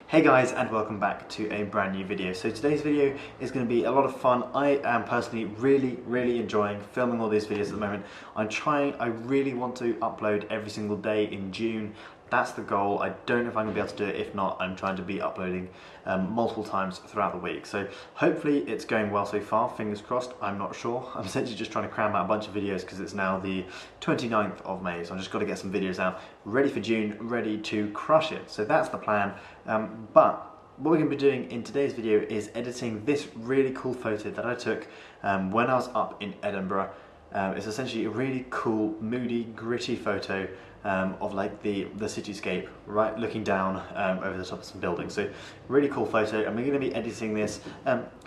Hey guys, and welcome back to a brand new video. So today's video is going to be a lot of fun. I am personally really enjoying filming all these videos at the moment. I really want to upload every single day in June. That's the goal. I don't know if I'm going to be able to do it. If not, I'm trying to be uploading multiple times throughout the week. So hopefully it's going well so far, fingers crossed. I'm not sure. I'm essentially just trying to cram out a bunch of videos because it's now the 29th of May. So I've just got to get some videos out ready for June, ready to crush it. So that's the plan. But what we're going to be doing in today's video is editing this really cool photo that I took when I was up in Edinburgh. It's essentially a really cool, moody, gritty photo of like the cityscape, right, looking down over the top of some buildings. So really cool photo, and we're going to be editing this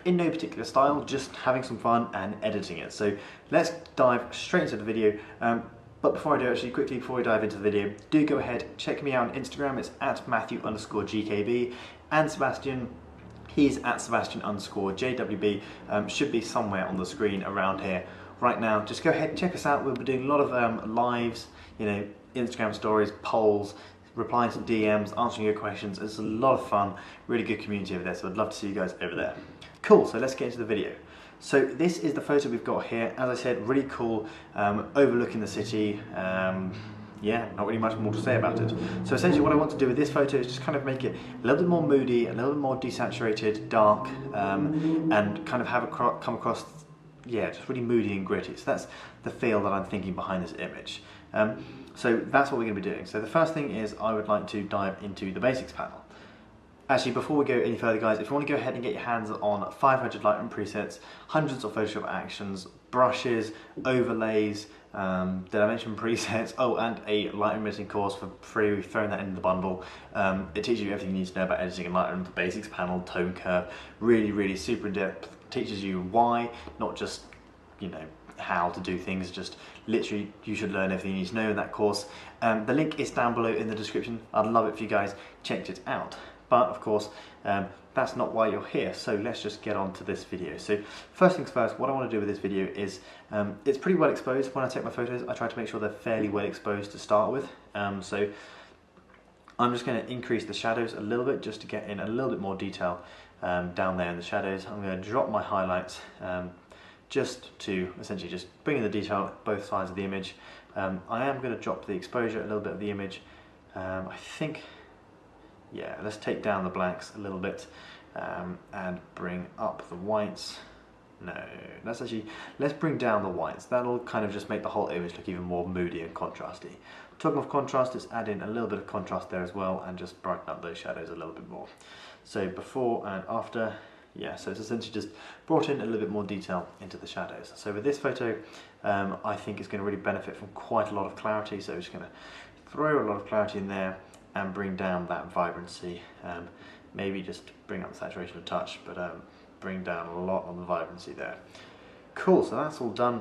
in no particular style, just having some fun and editing it. So let's dive straight into the video. But before I do, actually quickly before we dive into the video, do go ahead, check me out on Instagram. It's at Matthew_GKB, and Sebastian, he's at Sebastian_JWB. Should be somewhere on the screen around here right now. Just go ahead and check us out. We'll be doing a lot of lives, you know, Instagram stories, polls, replying to DMs, answering your questions. It's a lot of fun, really good community over there, so I'd love to see you guys over there. Cool, so let's get into the video. So this is the photo we've got here. As I said, really cool, overlooking the city. Yeah, not really much more to say about it. So essentially what I want to do with this photo is just kind of make it a little bit more moody, a little bit more desaturated, dark, and kind of have it come across, yeah, just really moody and gritty. So that's the feel that I'm thinking behind this image. So that's what we're going to be doing. So the first thing is I would like to dive into the basics panel. Actually, before we go any further, guys, if you want to go ahead and get your hands on 500 Lightroom presets, hundreds of Photoshop actions, brushes, overlays, did I mention presets? Oh, and a Lightroom editing course for free. We've thrown that in the bundle. It teaches you everything you need to know about editing in Lightroom, the basics panel, tone curve, really super in-depth. Teaches you why, not just, you know, how to do things, just literally you should learn everything you need to know in that course. The link is down below in the description. I'd love it if you guys checked it out. But of course, that's not why you're here, so let's just get on to this video. So first things first, what I want to do with this video is, it's pretty well exposed. When I take my photos, I try to make sure they're fairly well exposed to start with. So I'm just going to increase the shadows a little bit just to get in a little bit more detail down there in the shadows. I'm going to drop my highlights just to essentially just bring in the detail at both sides of the image. I am going to drop the exposure a little bit of the image. I think, yeah, let's take down the blacks a little bit and bring up the whites. No, let's bring down the whites. That'll kind of just make the whole image look even more moody and contrasty. Talking of contrast, let's add in a little bit of contrast there as well and just brighten up those shadows a little bit more. So before and after, yeah, so it's essentially just brought in a little bit more detail into the shadows. So with this photo, I think it's going to really benefit from quite a lot of clarity. So we're just going to throw a lot of clarity in there and bring down that vibrancy. Maybe just bring up the saturation a touch, but bring down a lot on the vibrancy there. Cool, so that's all done.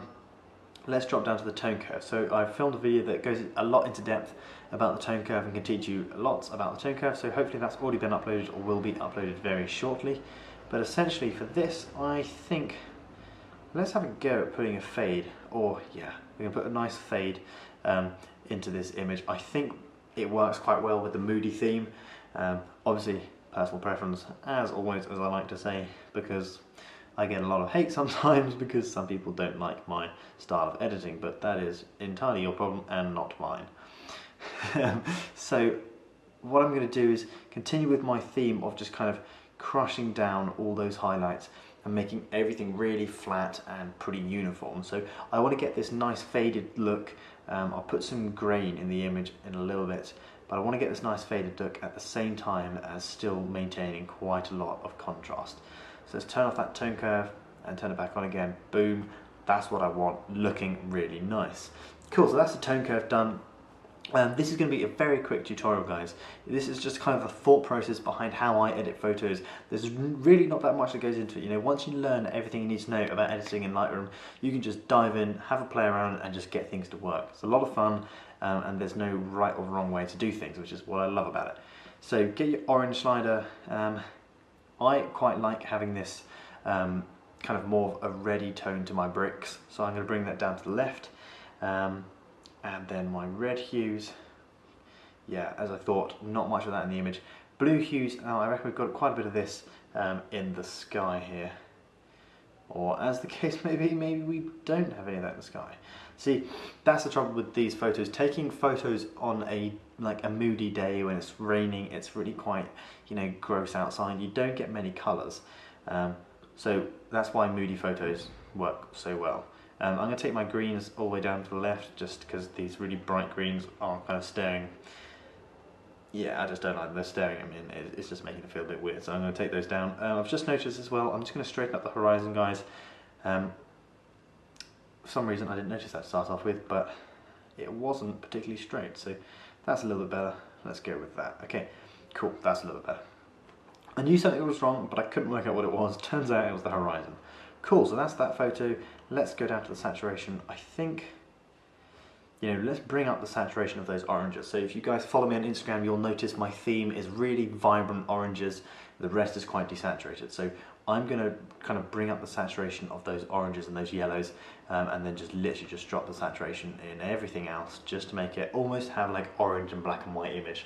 Let's drop down to the tone curve. So I've filmed a video that goes a lot into depth about the tone curve and can teach you lots about the tone curve. So hopefully that's already been uploaded or will be uploaded very shortly. But essentially for this, I think, let's have a go at putting a fade, or yeah, we're gonna put a nice fade into this image. I think it works quite well with the moody theme. Obviously, personal preference, as always, as I like to say, because I get a lot of hate sometimes because some people don't like my style of editing, but that is entirely your problem and not mine. So what I'm going to do is continue with my theme of just kind of crushing down all those highlights and making everything really flat and pretty uniform. So I want to get this nice faded look. I'll put some grain in the image in a little bit, but I want to get this nice faded look at the same time as still maintaining quite a lot of contrast. So let's turn off that tone curve and turn it back on again. Boom, that's what I want, looking really nice. Cool, so that's the tone curve done. This is going to be a very quick tutorial, guys. This is just kind of the thought process behind how I edit photos. There's really not that much that goes into it. You know, once you learn everything you need to know about editing in Lightroom, you can just dive in, have a play around, and just get things to work. It's a lot of fun, and there's no right or wrong way to do things, which is what I love about it. So get your orange slider. I quite like having this kind of more of a reddy tone to my bricks, so I'm going to bring that down to the left. And then my red hues, yeah, as I thought, not much of that in the image. Blue hues, now I reckon we've got quite a bit of this in the sky here. Or as the case may be, maybe we don't have any of that in the sky. See, that's the trouble with these photos. Taking photos on a moody day when it's raining, it's really quite, you know, gross outside. You don't get many colours. So that's why moody photos work so well. I'm going to take my greens all the way down to the left, just because these really bright greens are kind of staring. Yeah, I just don't like them. They're staring at me and it's just making it feel a bit weird. So I'm going to take those down. I've just noticed as well, I'm just going to straighten up the horizon, guys. For some reason I didn't notice that to start off with, but it wasn't particularly straight. So that's a little bit better. Let's go with that. Okay, cool, that's a little bit better. I knew something was wrong, but I couldn't work out what it was. Turns out it was the horizon. Cool, so that's that photo. Let's go down to the saturation. I think, you know, let's bring up the saturation of those oranges. So if you guys follow me on Instagram, you'll notice my theme is really vibrant oranges. The rest is quite desaturated. So I'm going to kind of bring up the saturation of those oranges and those yellows, and then just literally just drop the saturation in everything else, just to make it almost have like orange and black and white image.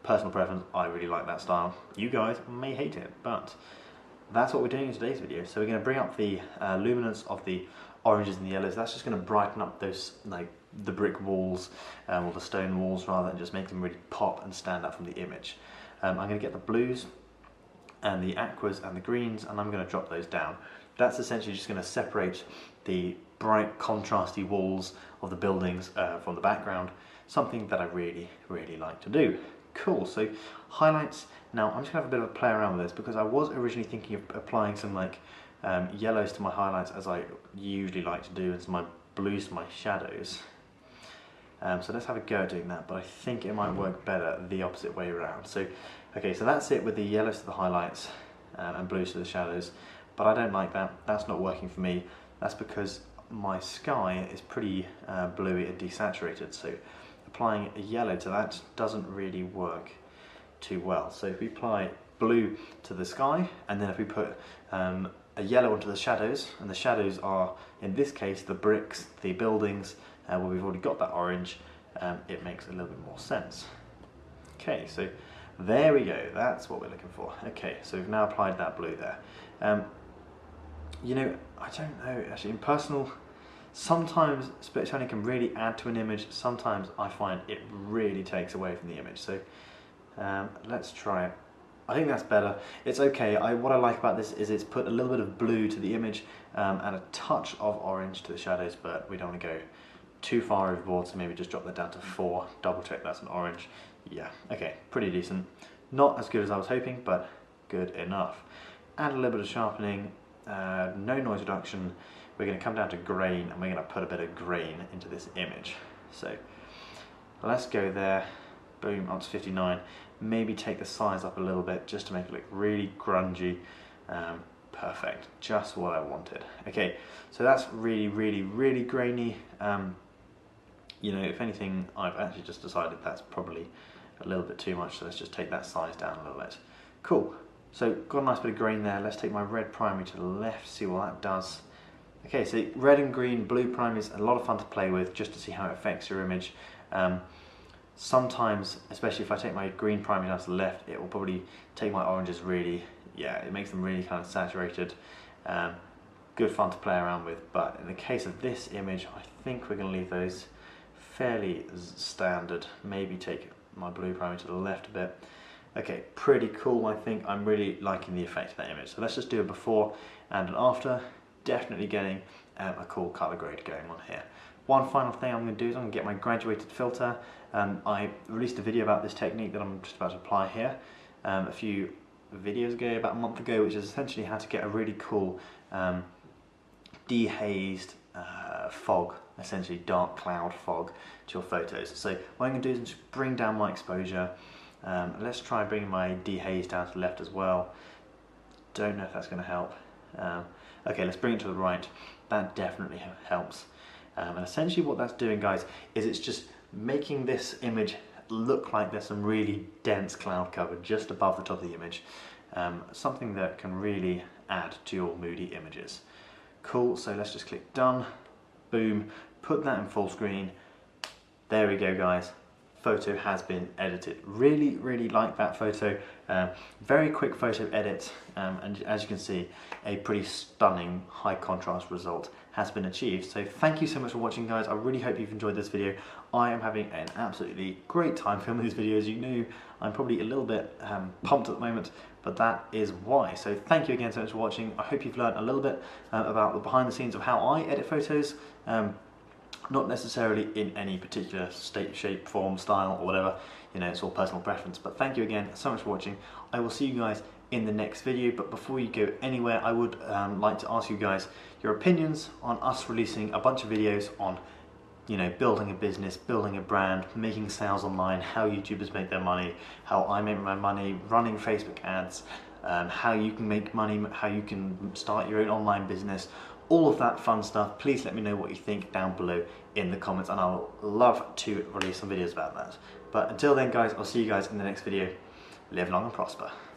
Personal preference, I really like that style. You guys may hate it, but that's what we're doing in today's video. So we're going to bring up the luminance of the oranges and the yellows. That's just going to brighten up those, like the brick walls, or the stone walls rather, and just make them really pop and stand out from the image. I'm going to get the blues and the aquas and the greens, and I'm going to drop those down. That's essentially just going to separate the bright contrasty walls of the buildings from the background, something that I really, really like to do. Cool, so highlights. Now I'm just going to have a bit of a play around with this, because I was originally thinking of applying some yellows to my highlights, as I usually like to do, and some my blues to my shadows. So let's have a go at doing that, but I think it might work better the opposite way around. So, okay, so that's it with the yellows to the highlights and blues to the shadows, but I don't like that. That's not working for me. That's because my sky is pretty bluey and desaturated, so applying a yellow to that doesn't really work too well. So if we apply blue to the sky, and then if we put a yellow onto the shadows, and the shadows are, in this case, the bricks, the buildings, where we've already got that orange, it makes a little bit more sense. Okay, so there we go, that's what we're looking for. Okay, so we've now applied that blue there. You know, I don't know, actually, in personal, sometimes split toning can really add to an image, sometimes I find it really takes away from the image. So let's try it. I think that's better. It's okay. What I like about this is it's put a little bit of blue to the image and a touch of orange to the shadows, but we don't want to go too far overboard, so maybe just drop that down to 4, double check that's an orange. Yeah, okay, pretty decent. Not as good as I was hoping, but good enough. Add a little bit of sharpening, no noise reduction. We're going to come down to grain, and we're going to put a bit of grain into this image. So let's go there, boom, up to 59. Maybe take the size up a little bit just to make it look really grungy. Perfect, just what I wanted. Okay, so that's really, really, really grainy. You know, if anything, I've actually just decided that's probably a little bit too much, so let's just take that size down a little bit. Cool, so got a nice bit of grain there. Let's take my red primary to the left, see what that does. Okay, so red and green, blue primary is a lot of fun to play with, just to see how it affects your image. Sometimes, especially if I take my green primary down to the left, it will probably take my oranges really, yeah, it makes them really kind of saturated. Good fun to play around with, but in the case of this image, I think we're going to leave those fairly standard. Maybe take my blue primary to the left a bit. Okay, pretty cool, I think. I'm really liking the effect of that image. So let's just do a before and an after. Definitely getting a cool color grade going on here. One final thing I'm going to do is I'm going to get my graduated filter. I released a video about this technique that I'm just about to apply here a few videos ago, about a month ago, which is essentially how to get a really cool dehazed fog, essentially dark cloud fog, to your photos. So what I'm going to do is just bring down my exposure. Let's try bringing my dehaze down to the left as well. Don't know if that's going to help. Okay, let's bring it to the right. That definitely helps. And essentially what that's doing, guys, is it's just making this image look like there's some really dense cloud cover just above the top of the image. Something that can really add to your moody images. Cool, so let's just click done. Boom, put that in full screen. There we go, guys. photo has been edited. Really like that photo. Very quick photo edit, and as you can see, a pretty stunning high contrast result has been achieved. So thank you so much for watching, guys. I really hope you've enjoyed this video. I am having an absolutely great time filming these videos. You know, I'm probably a little bit pumped at the moment, but that is why. So thank you again so much for watching. I hope you've learned a little bit about the behind the scenes of how I edit photos. Not necessarily in any particular state, shape, form, style, or whatever. You know, it's all personal preference. But thank you again so much for watching. I will see you guys in the next video. But before you go anywhere, I would like to ask you guys your opinions on us releasing a bunch of videos on, you know, building a business, building a brand, making sales online, how YouTubers make their money, how I make my money, running Facebook ads, how you can make money, how you can start your own online business, all of that fun stuff. Please let me know what you think down below in the comments, and I'll love to release some videos about that. But until then, guys, I'll see you guys in the next video. Live long and prosper.